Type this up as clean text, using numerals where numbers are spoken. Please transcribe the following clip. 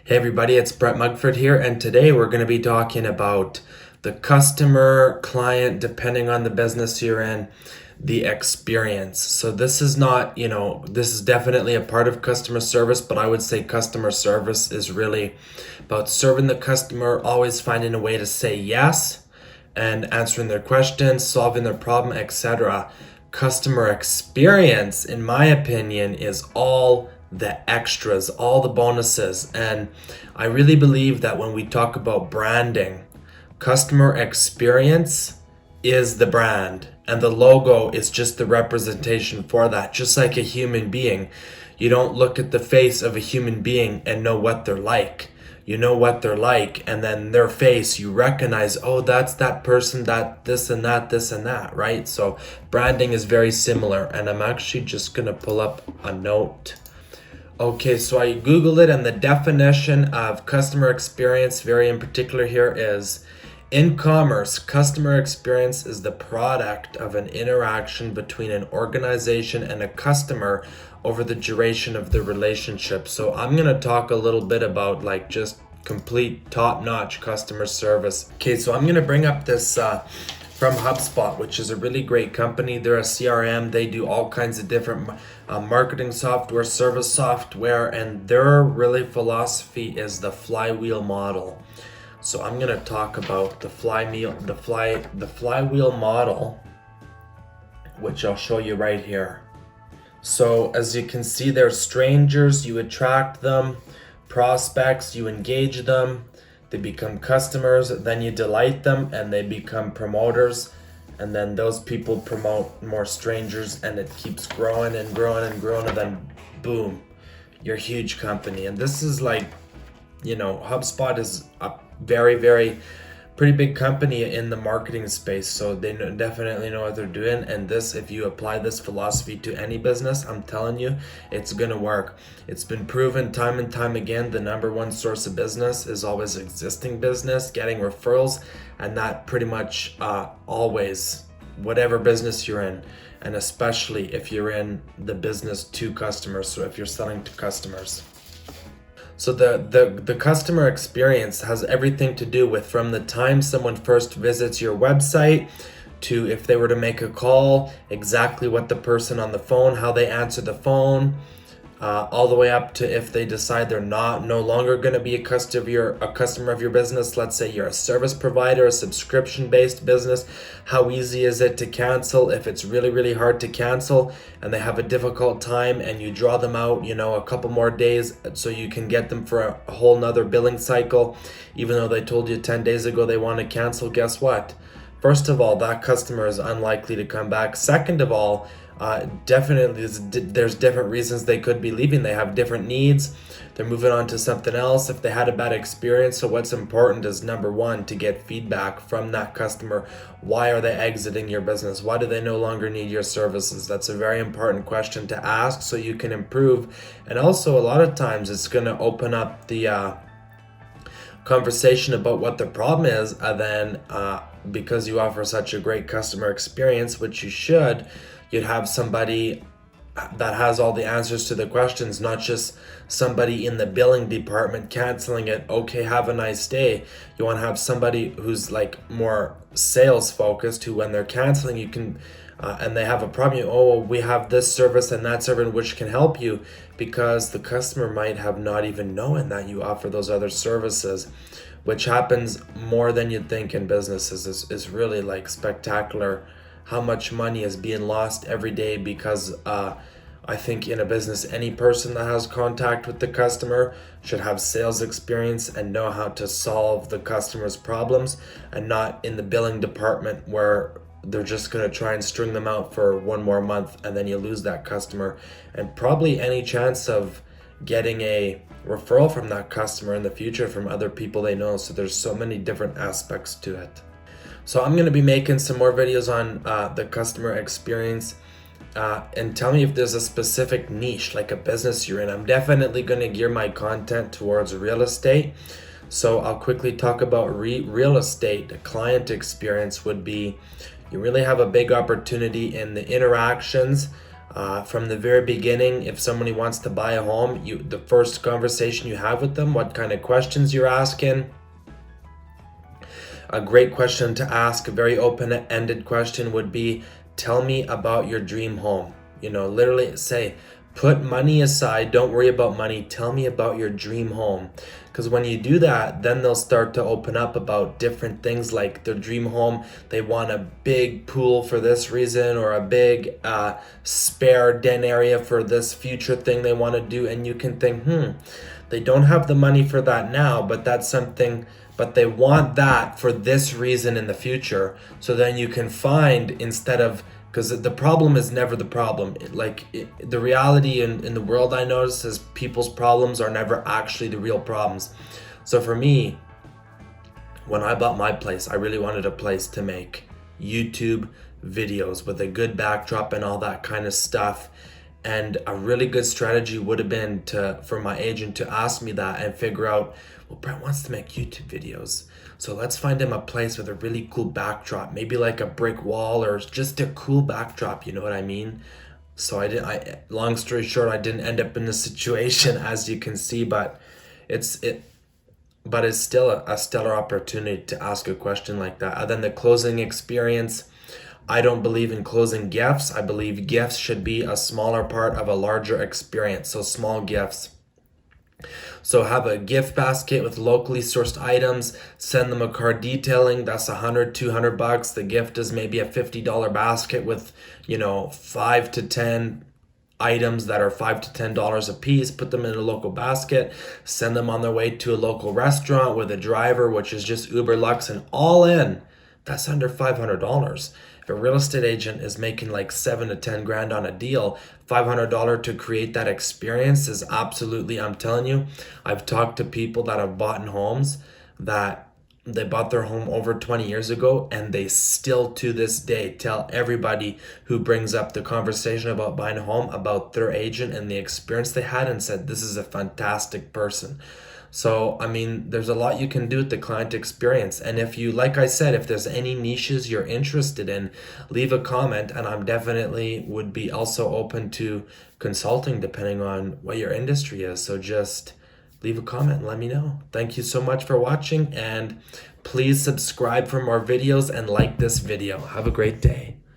Hey everybody, it's Brett Mugford here, and today we're going to be talking about the customer, client, depending on the business you're in, the experience. So this is not, this is definitely a part of customer service, but I would say customer service is really about serving the customer, always finding a way to say yes and answering their questions, solving their problem, etc. Customer experience, in my opinion, is all the extras, all the bonuses. And I really believe that when we talk about branding, customer experience is the brand, and the logo is just the representation for that. Just like a human being, you don't look at the face of a human being and know what they're like. You know what they're like, and then their face, you recognize, oh, that's that person, that this and that, right? So branding is very similar, and I'm actually just gonna pull up a note. Okay, so I Googled it, and the definition of customer experience, very in particular here, is in commerce, customer experience is the product of an interaction between an organization and a customer over the duration of the relationship. So I'm going to talk a little bit about like just complete top-notch customer service. Okay, so I'm going to bring up this from HubSpot, which is a really great company. They're a CRM. They do all kinds of different marketing software, service software, and their really philosophy is the flywheel model. So I'm going to talk about the flywheel model, which I'll show you right here. So as you can see, they're strangers, you attract them, prospects, you engage them, they become customers, then you delight them and they become promoters, and then those people promote more strangers, and it keeps growing and growing and growing, and then boom, you're a huge company. And this is like, HubSpot is a very pretty big company in the marketing space, so they definitely know what they're doing. And this, if you apply this philosophy to any business, I'm telling you, it's gonna work. It's been proven time and time again. The number one source of business is always existing business, getting referrals, and that pretty much always, whatever business you're in, and especially if you're in the business to customers, so if you're selling to customers. So the customer experience has everything to do with from the time someone first visits your website to if they were to make a call, exactly what the person on the phone, how they answer the phone, all the way up to if they decide they're no longer going to be a customer of your business. Let's say you're a service provider, a subscription-based business. How easy is it to cancel? If it's really hard to cancel and they have a difficult time, and you draw them out, a couple more days so you can get them for a whole nother billing cycle, even though they told you 10 days ago they want to cancel, guess what? First of all, that customer is unlikely to come back. Second of all, definitely there's different reasons they could be leaving. They have different needs. They're moving on to something else if they had a bad experience. So what's important is, number one, to get feedback from that customer. Why are they exiting your business? Why do they no longer need your services? That's a very important question to ask so you can improve. And also, a lot of times it's going to open up the conversation about what the problem is, and then because you offer such a great customer experience, which you should, you'd have somebody that has all the answers to the questions, not just somebody in the billing department canceling it. Okay, have a nice day. You want to have somebody who's like more sales focused, who when they're canceling, you can and they have a problem, we have this service and that service which can help you, because the customer might have not even known that you offer those other services, which happens more than you'd think in businesses. Is really like spectacular how much money is being lost every day because I think in a business, any person that has contact with the customer should have sales experience and know how to solve the customer's problems, and not in the billing department where they're just going to try and string them out for one more month, and then you lose that customer and probably any chance of getting a referral from that customer in the future from other people they know. So there's so many different aspects to it. So I'm going to be making some more videos on the customer experience, and tell me if there's a specific niche, like a business you're in. I'm definitely going to gear my content towards real estate. So I'll quickly talk about real estate. The client experience would be, you really have a big opportunity in the interactions From the very beginning, if somebody wants to buy a home, the first conversation you have with them, what kind of questions you're asking. A great question to ask, a very open-ended question would be, tell me about your dream home. Literally say, put money aside, don't worry about money, tell me about your dream home. Because when you do that, then they'll start to open up about different things, like their dream home. They want a big pool for this reason, or a big spare den area for this future thing they want to do. And you can think, they don't have the money for that now, but that's something, but they want that for this reason in the future. So then you can find, instead of, because the problem is never the problem. The reality in the world, I notice, is people's problems are never actually the real problems. So for me, when I bought my place, I really wanted a place to make YouTube videos with a good backdrop and all that kind of stuff. And a really good strategy would have been for my agent to ask me that and figure out, well, Brent wants to make YouTube videos, so let's find him a place with a really cool backdrop, maybe like a brick wall or just a cool backdrop, you know what I mean? So long story short, I didn't end up in this situation, as you can see, but it's still a stellar opportunity to ask a question like that. Other than the closing experience, I don't believe in closing gifts. I believe gifts should be a smaller part of a larger experience, so small gifts. So have a gift basket with locally sourced items, send them a card detailing, that's $100-$200. The gift is maybe a $50 basket with, 5 to 10 items that are $5 to $10 a piece. Put them in a local basket, send them on their way to a local restaurant with a driver, which is just Uber Lux, and all in, that's under $500. If a real estate agent is making like 7 to 10 grand on a deal, $500 to create that experience is absolutely, I'm telling you, I've talked to people that have bought homes that they bought their home over 20 years ago, and they still to this day tell everybody who brings up the conversation about buying a home about their agent and the experience they had, and said, this is a fantastic person. So, there's a lot you can do with the client experience. And if you, like I said, if there's any niches you're interested in, leave a comment, and I'm definitely would be also open to consulting depending on what your industry is. So just leave a comment and let me know. Thank you so much for watching, and please subscribe for more videos and like this video. Have a great day.